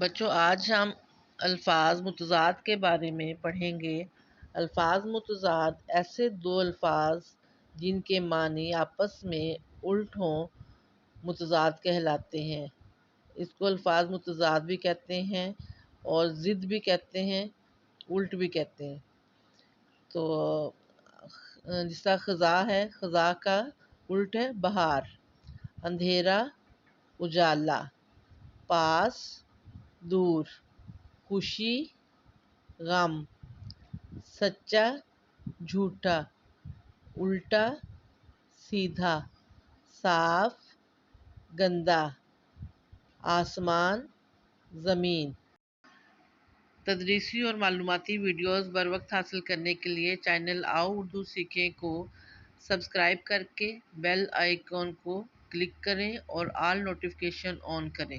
بچوں، آج ہم الفاظ متضاد کے بارے میں پڑھیں گے۔ الفاظ متضاد ایسے دو الفاظ جن کے معنی آپس میں الٹ ہوں متضاد کہلاتے ہیں۔ اس کو الفاظ متضاد بھی کہتے ہیں اور ضد بھی کہتے ہیں، الٹ بھی کہتے ہیں۔ تو جس طرح خزاں ہے، خزاں کا الٹ ہے بہار، اندھیرا اجالا، پاس دور، خوشی غم، سچا جھوٹا، الٹا سیدھا، صاف گندا، آسمان زمین۔ تدریسی اور معلوماتی ویڈیوز بر وقت حاصل کرنے کے لیے چینل آؤ اردو سیکھیں کو سبسکرائب کر کے بیل آئیکن کو کلک کریں اور آل نوٹیفیکیشن آن کریں۔